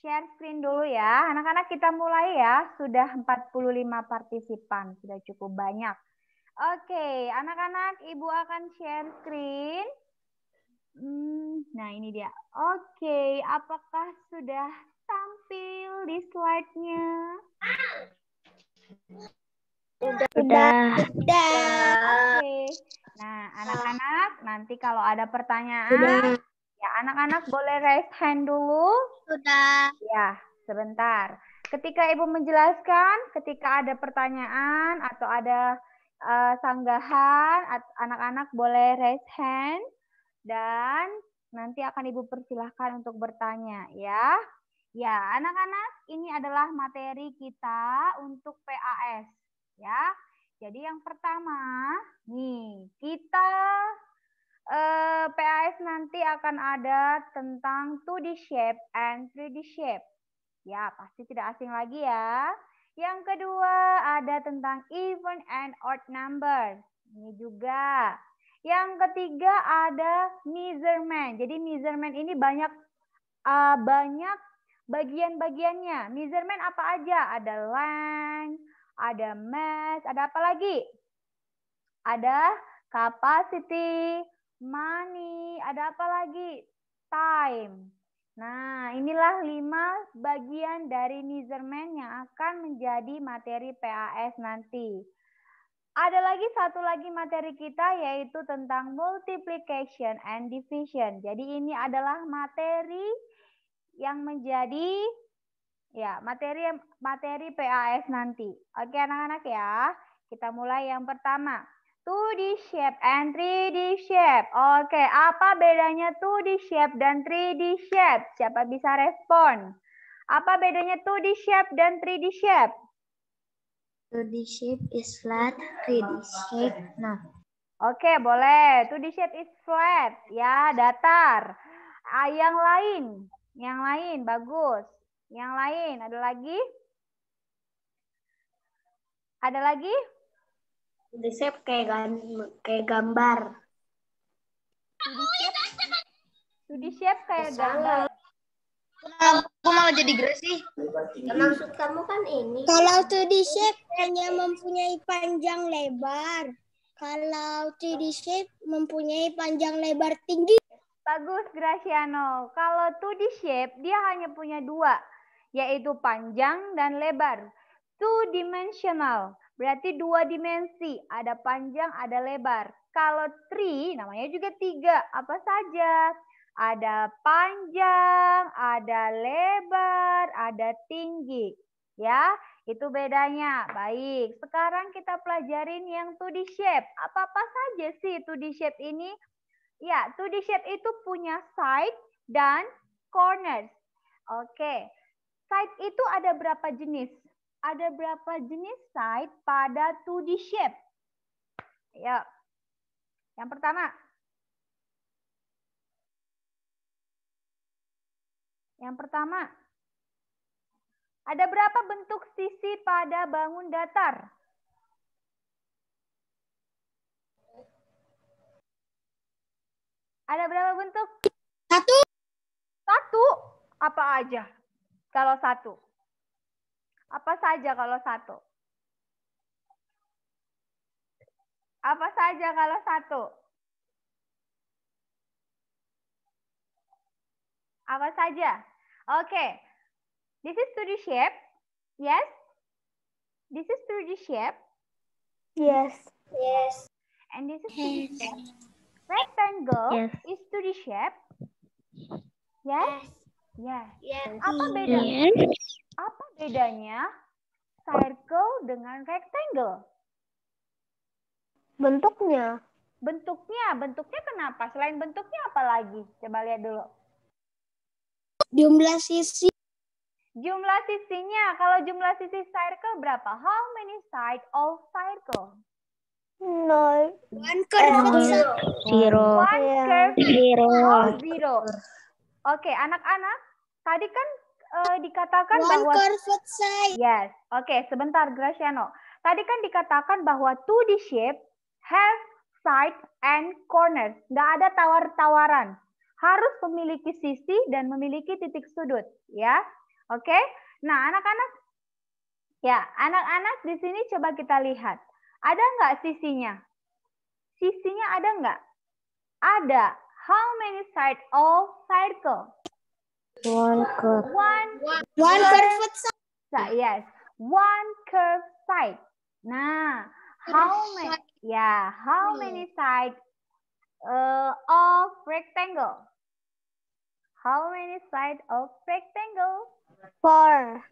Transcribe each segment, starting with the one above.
share screen dulu ya. Anak-anak kita mulai ya. Sudah 45 partisipan. Sudah cukup banyak. Oke, anak-anak Ibu akan share screen. Nah, ini dia. Oke, apakah sudah tampil di slide-nya? Sudah. Oke. Nah, anak-anak nanti kalau ada pertanyaan, ya anak-anak boleh raise hand dulu. Sudah. Ya, sebentar. Ketika Ibu menjelaskan, ketika ada pertanyaan atau ada sanggahan, anak-anak boleh raise hand dan nanti akan Ibu persilahkan untuk bertanya ya. Ya, anak-anak, ini adalah materi kita untuk PAS ya. Jadi yang pertama, nih, kita PAS nanti akan ada tentang 2D shape and 3D shape. Ya, pasti tidak asing lagi ya. Yang kedua ada tentang even and odd number. Ini juga. Yang ketiga ada measurement. Jadi measurement ini banyak bagian-bagiannya. Measurement apa aja? Ada length, ada mass, ada apa lagi? Ada capacity, money, ada apa lagi? Time. Nah, inilah 5 bagian dari measurement yang akan menjadi materi PAS nanti. Ada lagi satu lagi materi kita yaitu tentang multiplication and division. Jadi ini adalah materi yang menjadi ya materi PAS nanti. Oke anak-anak ya. Kita mulai yang pertama. 2D shape and 3D shape. Oke, apa bedanya 2D shape dan 3D shape? Siapa bisa respon? Apa bedanya 2D shape dan 3D shape? 2D shape is flat, 3D shape no. Oke, boleh. 2D shape is flat, ya, datar. Yang lain, bagus. Yang lain, ada lagi? Ada lagi? 2D shape kayak gambar. 2D shape kayak gambar. Aku malah jadi gerak sih. Maksud kamu kan ini. Kalau 2D shape hanya mempunyai panjang lebar. Kalau 3D shape mempunyai panjang lebar tinggi. Bagus, Graciano. Kalau 2D shape, dia hanya punya 2, yaitu panjang dan lebar. 2-dimensional, berarti 2 dimensi. Ada panjang, ada lebar. Kalau 3, namanya juga 3. Apa saja? Ada panjang, ada lebar, ada tinggi. Ya, itu bedanya. Baik, sekarang kita pelajarin yang 2D shape. Apa-apa saja sih 2D shape ini? Ya, 2D shape itu punya side dan corners. Oke, side itu ada berapa jenis? Ada berapa jenis side pada 2D shape? Ya, yang pertama. Yang pertama. Ada berapa bentuk sisi pada bangun datar? Ada berapa bentuk? 1. 1. Apa aja kalau 1? Apa saja kalau 1? Apa saja kalau 1? Apa saja? Oke. This is 2D shape. Yes? This is 3D shape. Yes. And this is 2D shape. Rectangle is 2D shape. Yes? Yes. Apa bedanya? Apa bedanya circle dengan rectangle? Bentuknya. Bentuknya kenapa? Selain bentuknya apa lagi? Coba lihat dulu. Jumlah sisi. Jumlah sisinya, kalau jumlah sisi circle berapa? How many sides of circle? 0. 1 curve 0. 1 curve 0. Oke, anak-anak, tadi kan dikatakan bahwa 1 curved side. Yes. Oke, sebentar Graciano. Tadi kan dikatakan bahwa 2D shape have side and corners. Nggak ada tawar-tawaran. Harus memiliki sisi dan memiliki titik sudut, ya. Oke? Nah, anak-anak, ya, anak-anak di sini coba kita lihat. Ada nggak sisinya? Sisinya ada nggak? Ada. How many sides of circle? One curve. One curved side. Yes. One curved side. Nah, how many sides of rectangle? How many sides of rectangle? Four.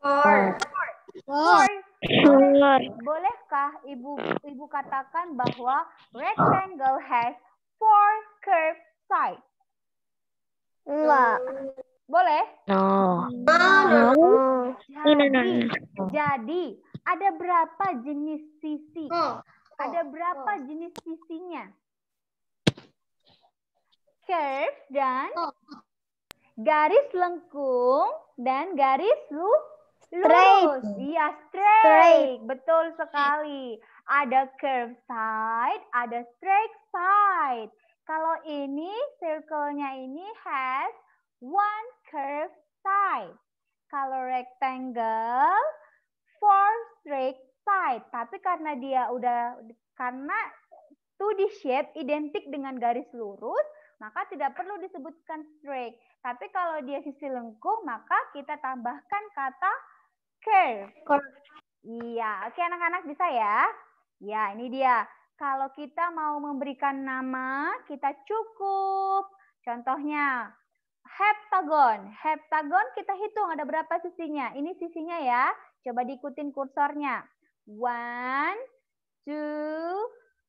Bolehkah ibu katakan bahwa rectangle has four curved sides? Enggak. Boleh? No. Jadi ada berapa jenis sisi? Ada berapa jenis sisinya? Curve dan garis lengkung dan garis lurus. Iya, straight. Betul sekali. Ada curve side, ada straight side. Kalau ini circle-nya ini has one curve side. Kalau rectangle, four straight side. Tapi karena dia karena 2D shape identik dengan garis lurus, maka tidak perlu disebutkan straight. Tapi kalau dia sisi lengkung, maka kita tambahkan kata curve. Iya, oke anak-anak bisa ya? Ya, ini dia. Kalau kita mau memberikan nama, kita cukup. Contohnya, heptagon. Heptagon kita hitung ada berapa sisinya. Ini sisinya ya. Coba diikutin kursornya. 1, 2,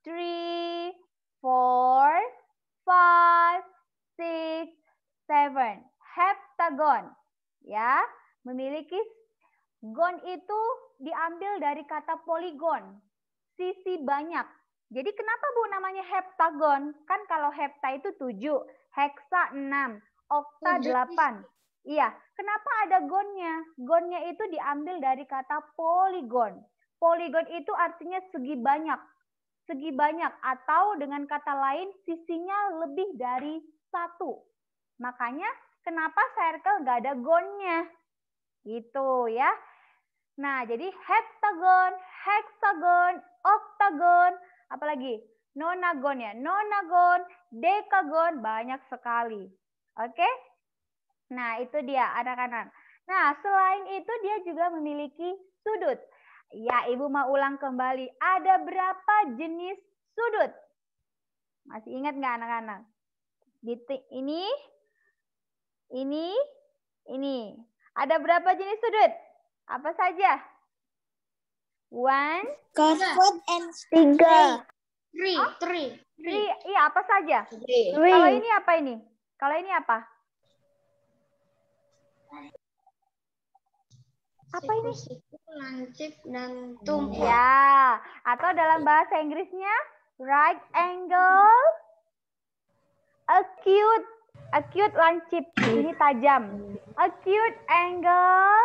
3, 4, 5, 6, 7. Heptagon. Ya, memiliki gon itu diambil dari kata poligon. Sisi banyak. Jadi kenapa Bu namanya heptagon? Kan kalau hepta itu 7, heksa 6, okta 8. Iya, kenapa ada gonnya? Gonnya itu diambil dari kata poligon. Poligon itu artinya segi banyak. Segi banyak atau dengan kata lain sisinya lebih dari 1. Makanya kenapa circle nggak ada gonnya? Gitu ya. Nah, jadi heptagon, hexagon, oktagon, apalagi nonagon ya. Nonagon, dekagon, banyak sekali. Oke? Nah, itu dia anak-anak. Nah, selain itu dia juga memiliki sudut. Ya, Ibu mau ulang kembali. Ada berapa jenis sudut? Masih ingat nggak anak-anak? Ini. Ada berapa jenis sudut? Apa saja? 1, Curved and straight. Three. Iya, apa saja? Three. Kalau ini apa ini? Kalau ini apa? Apa ini? Lancip dan tumpul. Ya, atau dalam bahasa Inggrisnya right angle, acute lancip. Ini tajam. Acute angle,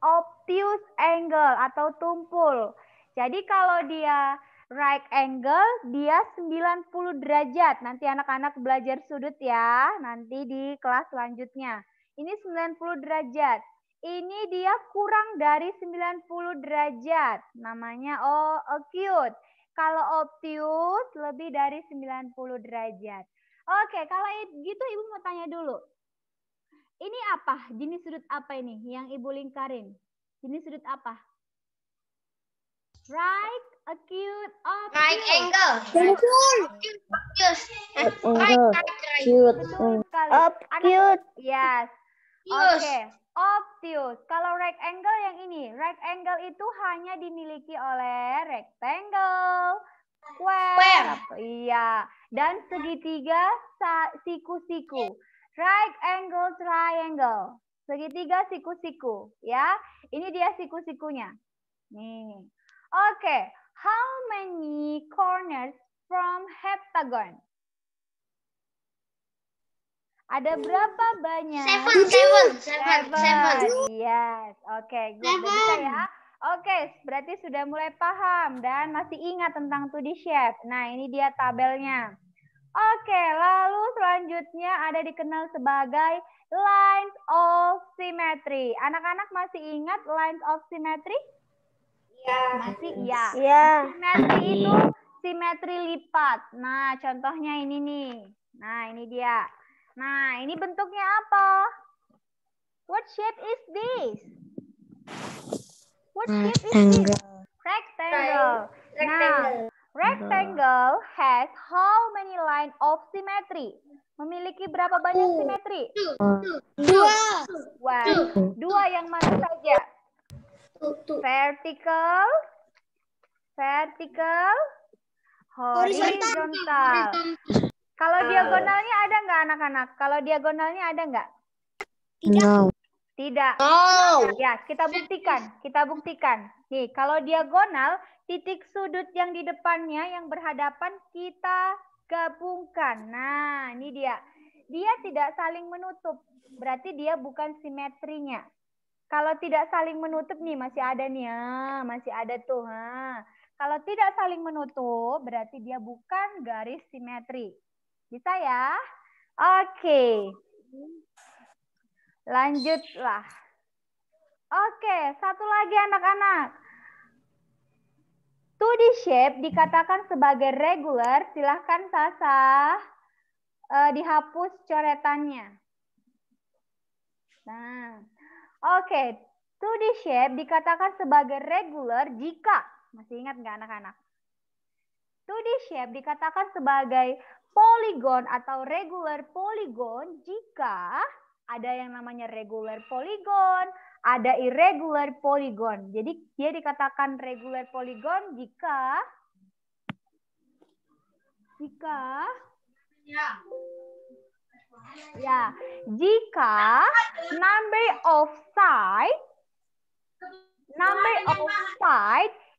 obtuse angle atau tumpul. Jadi kalau dia right angle, dia 90 derajat. Nanti anak-anak belajar sudut ya, nanti di kelas selanjutnya. Ini 90 derajat. Ini dia kurang dari 90 derajat. Namanya acute. Kalau obtuse lebih dari 90 derajat. Oke, kalau gitu Ibu mau tanya dulu. Ini apa? Jenis sudut apa ini yang Ibu lingkarin? Jenis sudut apa? Right, acute, obtuse. Right angle. Obtuse. Yes. Oke. Obtuse. Kalau right angle yang ini. Right angle itu hanya dimiliki oleh rectangle, square. Iya. Dan segitiga siku-siku. Right angle triangle. Segitiga siku-siku. Ya. Ini dia siku-sikunya. Nih. Oke. How many corners from heptagon? Ada berapa banyak? Seven. Yes. Oke, good. Bisa ya. Oke, berarti sudah mulai paham dan masih ingat tentang 2D shape. Nah, ini dia tabelnya. Oke, lalu selanjutnya ada dikenal sebagai lines of symmetry. symmetry. Anak-anak masih ingat lines of symmetry? Iya. Masih? Iya. Iya. Simetri itu simetri lipat. Nah, contohnya ini nih. Nah, ini dia. Nah, ini bentuknya apa? What shape is this? What shape is this? Rectangle. Nah, rectangle has how many line of symmetry? Memiliki berapa banyak simetri? Dua. Dua yang mana saja? Vertical, horizontal. Kalau diagonalnya ada nggak anak-anak? Kalau diagonalnya ada nggak? Tidak. Ya, kita buktikan. Nih, kalau diagonal, titik sudut yang di depannya yang berhadapan kita gabungkan. Nah, ini dia. Dia tidak saling menutup. Berarti dia bukan simetrinya. Kalau tidak saling menutup nih, masih ada nih. Masih ada tuh. Kalau tidak saling menutup, berarti dia bukan garis simetri. Bisa ya? Oke. Lanjutlah. Oke, satu lagi anak-anak. 2D shape dikatakan sebagai regular. Silahkan Sasa dihapus coretannya. Nah, oke. 2D shape dikatakan sebagai regular jika, masih ingat nggak anak-anak? 2D shape dikatakan sebagai polygon atau regular polygon jika ada yang namanya regular polygon, ada irregular polygon. Jadi dia dikatakan regular polygon jika number of side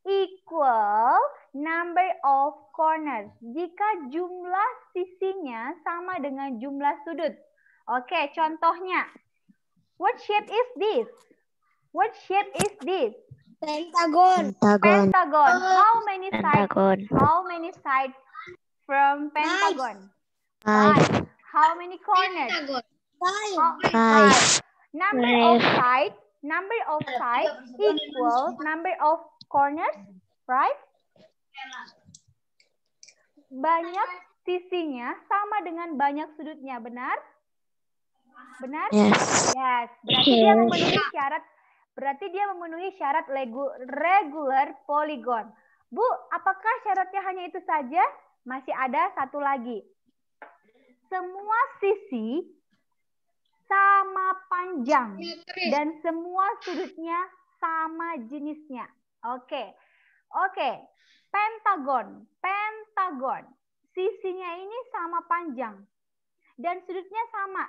equal number of corners. Jika jumlah sisinya sama dengan jumlah sudut. Oke, contohnya. What shape is this? Pentagon. How many sides from pentagon? 5. How many corners? 5. Number of sides equal number of corners, right? Banyak sisinya sama dengan banyak sudutnya, benar? Benar? Yes. Berarti dia memenuhi syarat regular polygon. Bu, apakah syaratnya hanya itu saja? Masih ada satu lagi. Semua sisi sama panjang dan semua sudutnya sama jenisnya. Oke. Pentagon. Sisinya ini sama panjang dan sudutnya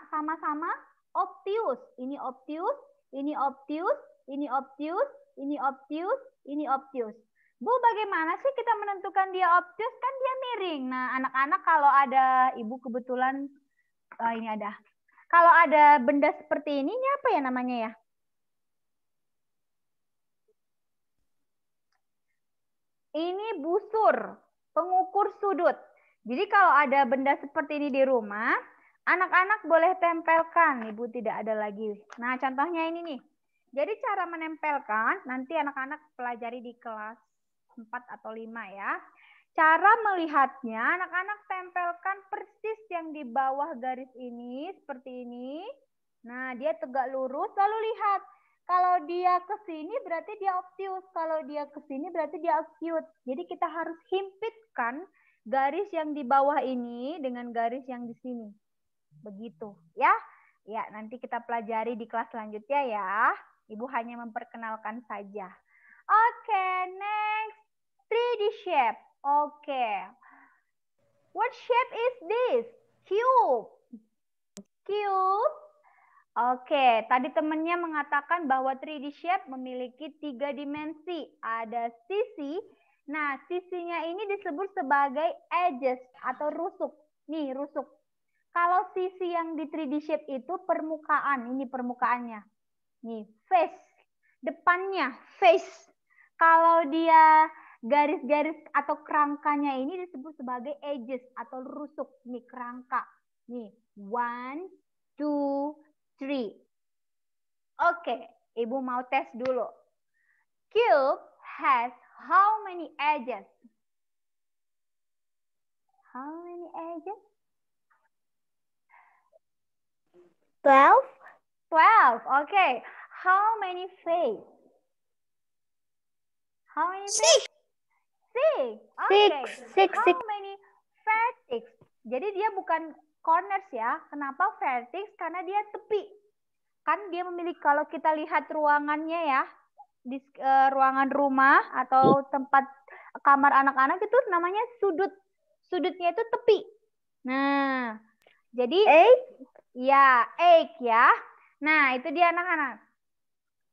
sama-sama obtuse. Ini obtuse, ini obtuse, ini obtuse, ini obtuse, ini obtuse. Bu, bagaimana sih kita menentukan dia obtuse? Kan dia miring. Nah, anak-anak kalau ada ibu kebetulan ini ada. Kalau ada benda seperti ini apa ya namanya ya? Ini busur, pengukur sudut. Jadi kalau ada benda seperti ini di rumah, anak-anak boleh tempelkan. Ibu tidak ada lagi. Nah, contohnya ini nih. Jadi cara menempelkan, nanti anak-anak pelajari di kelas 4 atau 5 ya. Cara melihatnya, anak-anak tempelkan persis yang di bawah garis ini, seperti ini. Nah, dia tegak lurus, lalu lihat. Kalau dia ke sini berarti dia obtuse, kalau dia ke sini berarti dia acute. Jadi kita harus himpitkan garis yang di bawah ini dengan garis yang di sini. Begitu, ya. Ya, nanti kita pelajari di kelas selanjutnya ya. Ibu hanya memperkenalkan saja. Oke, next. 3D shape. Oke. What shape is this? Cube. Oke, tadi temannya mengatakan bahwa 3D shape memiliki 3 dimensi. Ada sisi. Nah, sisinya ini disebut sebagai edges atau rusuk. Nih, rusuk. Kalau sisi yang di 3D shape itu permukaan. Ini permukaannya. Nih, face. Depannya, face. Kalau dia garis-garis atau kerangkanya ini disebut sebagai edges atau rusuk. Nih, kerangka. Nih, 1, 2, 3. Oke, Ibu mau tes dulu. Cube has how many edges? How many edges? 12. 12. Okay. How many faces? How many faces? 6. Okay. How many vertex? Jadi dia bukan corners ya. Kenapa vertex? Karena dia tepi. Kan dia memiliki, kalau kita lihat ruangannya ya, di ruangan rumah atau tempat kamar anak-anak itu namanya sudut. Sudutnya itu tepi. Nah, jadi ya, egg ya. Nah, itu dia anak-anak.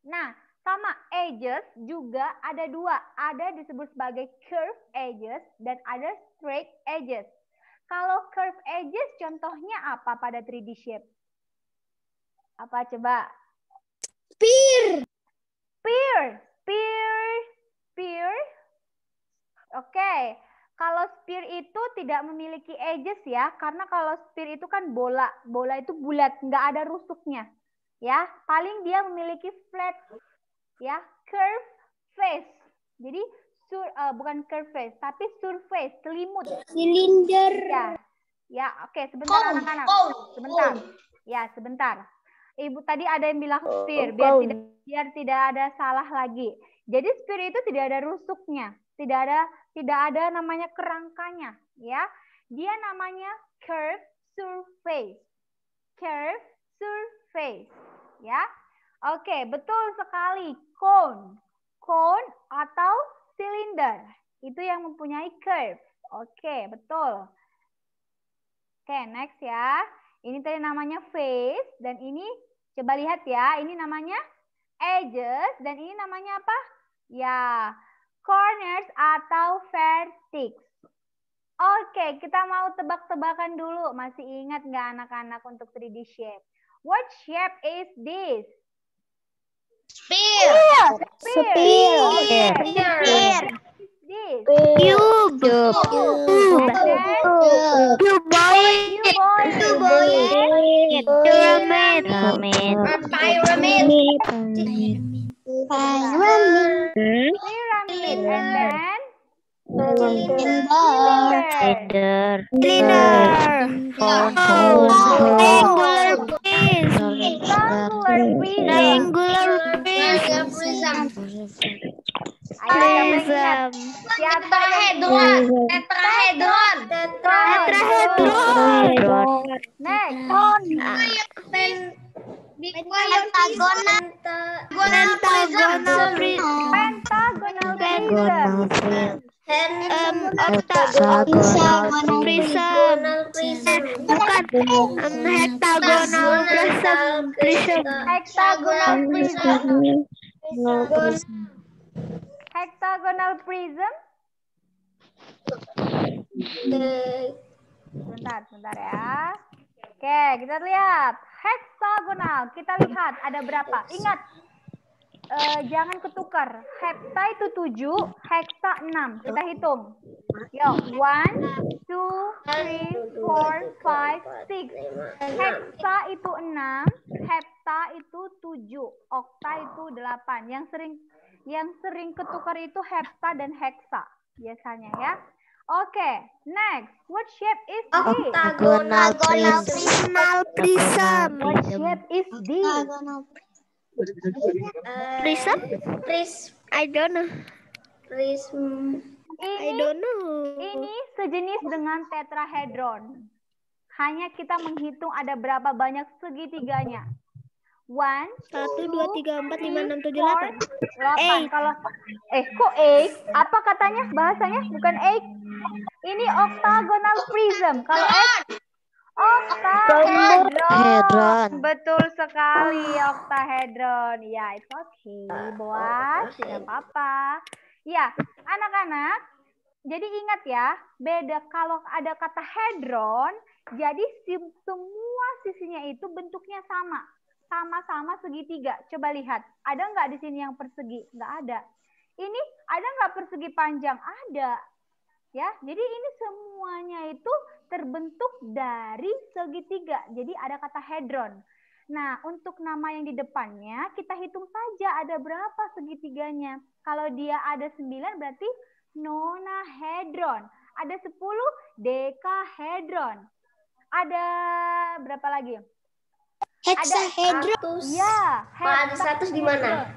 Nah, sama edges juga ada dua. Ada disebut sebagai curved edges dan ada straight edges. Kalau curved edges contohnya apa pada 3D shape? Apa coba? Spear. Oke. Kalau spear itu tidak memiliki edges ya, karena kalau spear itu kan bola. Bola itu bulat, nggak ada rusuknya. Ya, paling dia memiliki flat ya, curve face. Jadi bukan curve face, tapi surface, selimut. Silinder. Ya, oke, sebentar anak-anak. Sebentar. Ya, sebentar. Ibu tadi ada yang bilang spear, biar tidak ada salah lagi. Jadi spear itu tidak ada rusuknya, tidak ada namanya kerangkanya, ya. Dia namanya curve surface. Curve surface, ya. Oke, betul sekali. Cone atau silinder itu yang mempunyai curve. Oke, betul. Oke, next ya. Ini tadi namanya face dan ini coba lihat ya, ini namanya edges dan ini namanya apa? Ya, corners atau vertex. Oke, kita mau tebak-tebakan dulu. Masih ingat nggak anak-anak untuk 3D shape? What shape is this? Spear. Cube. Hexagonal prism. Sebentar ya. Oke, kita lihat. Hexagonal. Kita lihat ada berapa. Ingat, jangan ketukar. Hepta itu 7, heksa 6. Kita hitung. Yuk, 1, 2, 3, 4, 5, 6. Heksa itu 6, hepta itu 7, okta itu 8. Yang sering ketukar itu hepta dan heksa biasanya ya. Oke, next. What shape is this? Octagonal prism. What shape is this? Prism? I don't know. Ini sejenis dengan tetrahedron. Hanya kita menghitung ada berapa banyak segitiganya. 1, 2, 3, 4, 5, 6, 7, 8. Kalau kok egg? Apa katanya bahasanya? Bukan egg. Ini octagonal prism. Kalau egg, octahedron. Betul sekali, octahedron. Ya, it's okay, Boas. Tidak apa-apa. Ya, anak-anak. Jadi ingat ya, beda kalau ada kata hedron, jadi semua sisinya itu bentuknya sama. Sama-sama segitiga. Coba lihat, ada nggak di sini yang persegi? Nggak ada. Ini ada nggak persegi panjang? Ada. Ya, jadi ini semuanya itu terbentuk dari segitiga. Jadi ada kata hedron. Nah, untuk nama yang di depannya, kita hitung saja ada berapa segitiganya. Kalau dia ada 9, berarti nonahedron. Ada 10, dekahedron. Ada berapa lagi? Hexahedron. Ya, ada 100 di mana?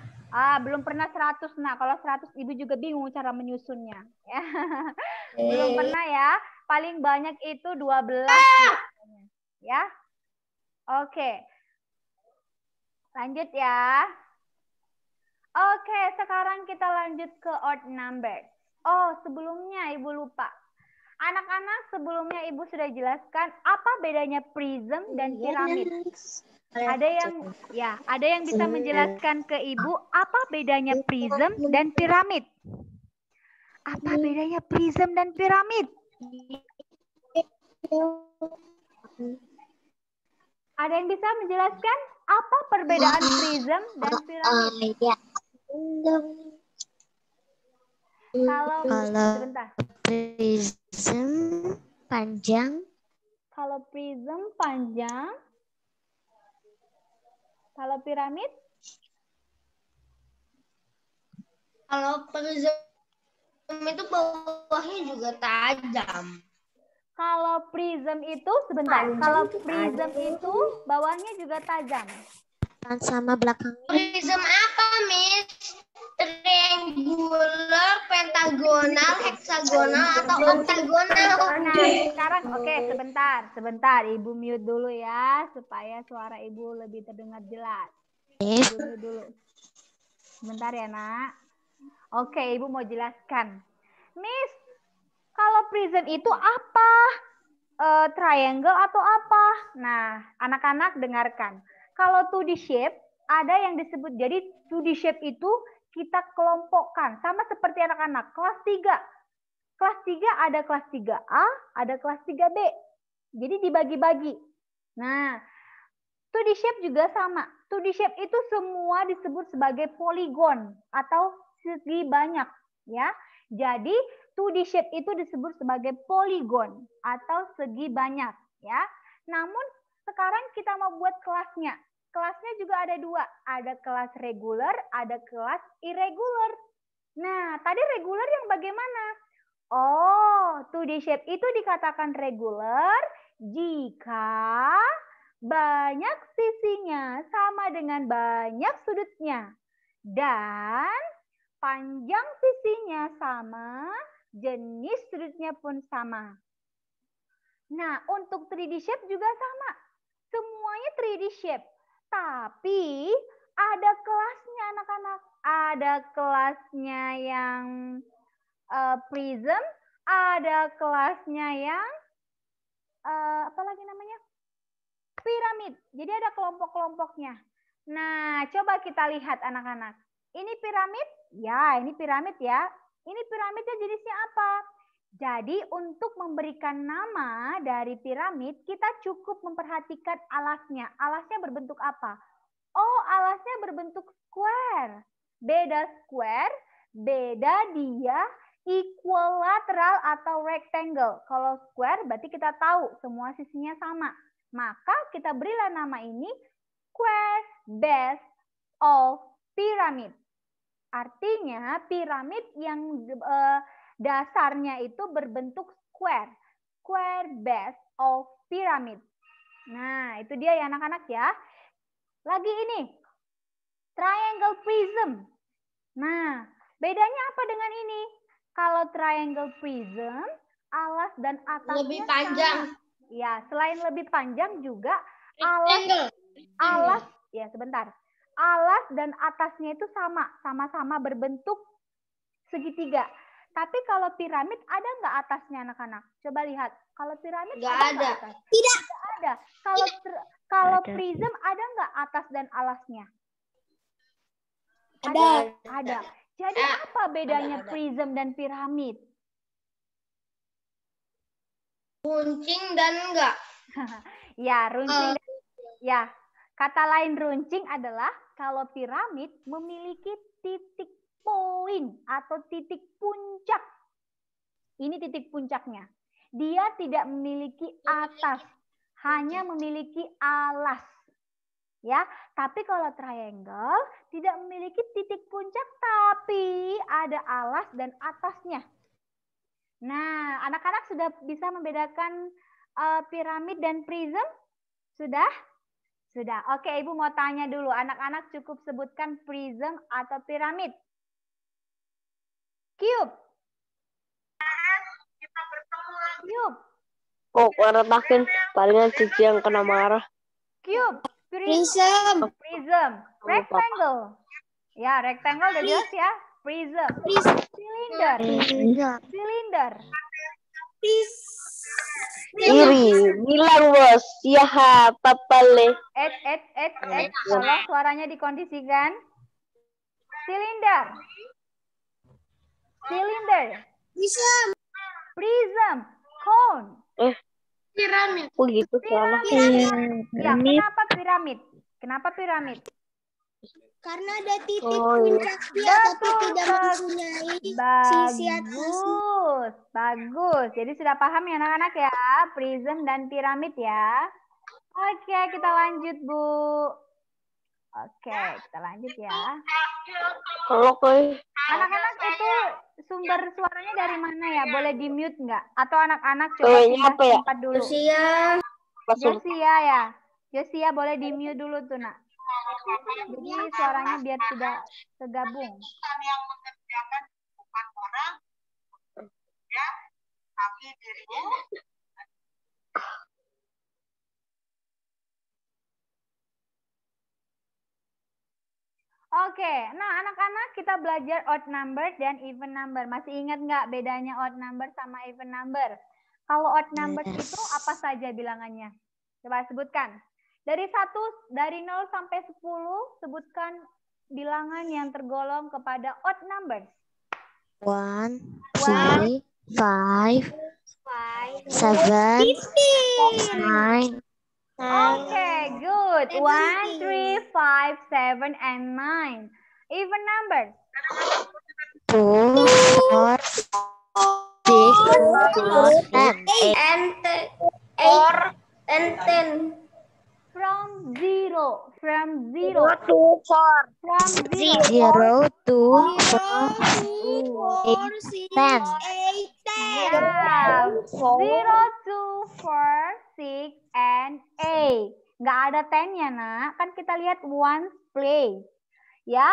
Belum pernah 100. Nah, kalau 100 Ibu juga bingung cara menyusunnya. Ya. Belum pernah ya. Paling banyak itu 12. Ya. Oke. Lanjut ya. Oke, sekarang kita lanjut ke odd number. Oh, sebelumnya Ibu lupa. Anak-anak, sebelumnya Ibu sudah jelaskan apa bedanya prism dan piramid. Ada yang bisa menjelaskan ke Ibu apa bedanya prism dan piramid? Apa bedanya prism dan piramid? Ada yang bisa menjelaskan apa perbedaan prism dan piramid? Kalau sebentar. Prism panjang. Kalau prism panjang. Kalau piramid? Kalau prism itu bawahnya juga tajam. Kalau prism itu sebentar. Kalau prism itu bawahnya juga tajam. Sama belakangnya. Prism apa, Miss? Triangular, pentagonal, heksagonal, atau oktagonal? Nah, sekarang oke, sebentar. Ibu mute dulu ya, supaya suara Ibu lebih terdengar jelas. Ibu mute dulu. Sebentar ya, Nak. Oke, Ibu mau jelaskan. Miss, kalau prism itu apa? Triangle atau apa? Nah, anak-anak dengarkan. Kalau 2D shape, ada yang disebut, jadi 2D shape itu kita kelompokkan. Sama seperti anak-anak, kelas 3. Kelas 3 ada kelas 3A, ada kelas 3B. Jadi dibagi-bagi. Nah, 2D shape juga sama. 2D shape itu semua disebut sebagai poligon atau segi banyak. Ya, jadi 2D shape itu disebut sebagai poligon atau segi banyak. Ya, namun sekarang kita mau buat kelasnya. Kelasnya juga ada 2. Ada kelas regular, ada kelas irregular. Nah, tadi regular yang bagaimana? Oh, 2D shape itu dikatakan regular jika banyak sisinya sama dengan banyak sudutnya. Dan panjang sisinya sama, jenis sudutnya pun sama. Nah, untuk 3D shape juga sama. Semuanya 3D shape. Tapi ada kelasnya anak-anak. Ada kelasnya yang prism, ada kelasnya yang apa lagi namanya? Piramid. Jadi ada kelompok-kelompoknya. Nah, coba kita lihat anak-anak. Ini piramid? Ya, ini piramid ya. Ini piramidnya jenisnya apa? Jadi untuk memberikan nama dari piramid, kita cukup memperhatikan alasnya. Alasnya berbentuk apa? Oh, alasnya berbentuk square. Beda square, beda dia equilateral atau rectangle. Kalau square berarti kita tahu semua sisinya sama. Maka kita berilah nama ini square base of pyramid. Artinya piramid yang dasarnya itu berbentuk square. Square base of pyramid. Nah, itu dia ya anak-anak ya. Lagi ini, triangle prism. Nah, bedanya apa dengan ini? Kalau triangle prism, alas dan atasnya lebih panjang. sama. Ya, selain lebih panjang juga alas dan atasnya itu sama-sama berbentuk segitiga. Tapi kalau piramid ada nggak atasnya anak-anak? Coba lihat. Kalau piramid nggak ada. Nggak atas? Tidak ada. Kalau prism ada nggak atas dan alasnya? Ada. Jadi apa bedanya prism dan piramid? Runcing dan enggak. Ya, runcing. Ya, kata lain runcing adalah kalau piramid memiliki titik poin atau titik puncak. Ini titik puncaknya. Dia tidak memiliki atas, hanya memiliki alas. Ya, tapi kalau triangle tidak memiliki titik puncak, tapi ada alas dan atasnya. Nah, anak-anak sudah bisa membedakan piramid dan prism? Sudah? Sudah. Oke, Ibu mau tanya dulu. Anak-anak cukup sebutkan prism atau piramid. Cube. Cube. Oh, warna palingan Cici yang kena marah. Cube. Prism. Prism. Rectangle. Ya, rectangle udah jelas ya. Prism. Cylinder. Cylinder. Iri, bilang bos. Ya, papale. Tolong suaranya dikondisikan. Cylinder. Cylinder. Prism. Prism. Cone. Piramid. Oh gitu salah. Ya, kenapa piramid? Kenapa piramid? Karena ada titik puncaknya tapi tidak mempunyai sisi atas. Bagus. Jadi sudah paham ya anak-anak ya, prism dan piramid ya. Oke, kita lanjut Bu. Oke, kita lanjut ya. Kalau Anak-anak itu sumber suaranya dari mana ya? Boleh di-mute nggak? Atau anak-anak coba pindah tempat dulu. Josia ya. Josia boleh di-mute dulu tuh, Nak. Jadi suaranya biar tidak tergabung. Yang mengerjakan bukan orang, ya, tapi dirinya. Oke, nah anak-anak kita belajar odd number dan even number. Masih ingat nggak bedanya odd number sama even number? Kalau odd number itu apa saja bilangannya? Coba sebutkan. Dari 0 sampai 10, sebutkan bilangan yang tergolong kepada odd numbers. 1, 3, 5, 7, 9. Oke, good. 1, 3, 5, 7, and 9. Even numbers. 2, 4, 6, and 10. From 0. From 0. 0 to 4, 0, 2, 4, 6, 10. Yeah. 0, 2, 4, 6, and 8. Nggak ada 10-nya, Nak. Kan kita lihat ones place. Ya.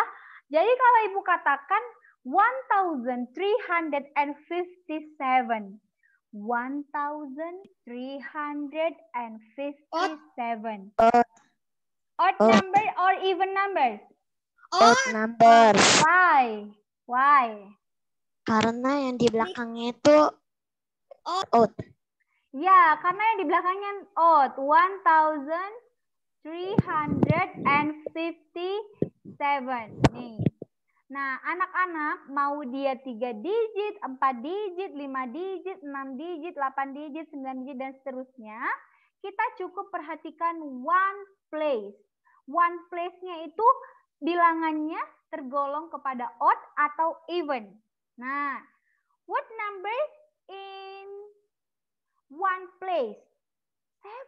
Jadi kalau Ibu katakan 1357. 1357. Odd number or even numbers? odd number. Why? Karena yang di belakangnya itu odd. Ya, karena yang di belakangnya odd. 1357. Nih. Nah, anak-anak mau dia 3 digit, 4 digit, 5 digit, 6 digit, 8 digit, 9 digit, dan seterusnya. Kita cukup perhatikan one place. One place-nya itu bilangannya tergolong kepada odd atau even. Nah, what number in one place?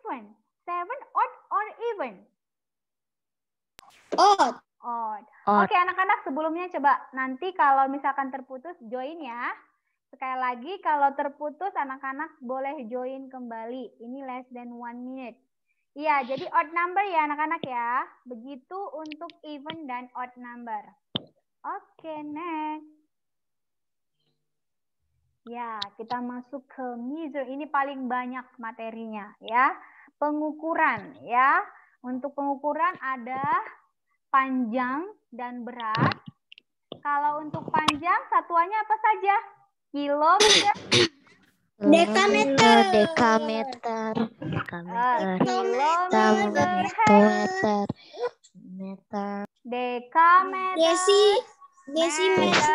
7. 7 odd or even? Odd. Odd. Odd. Oke, anak-anak sebelumnya coba nanti kalau misalkan terputus join ya. Sekali lagi kalau terputus anak-anak boleh join kembali. Ini less than 1 minute. Iya, jadi odd number ya anak-anak ya. Begitu untuk even dan odd number. Oke, next. Ya, kita masuk ke measure. Ini paling banyak materinya ya. Pengukuran ya. Untuk pengukuran ada panjang dan berat. Kalau untuk panjang satuannya apa saja? Kilometer. Dekameter. Dekameter. Kilometer. Meter. Dekameter. Desimeter.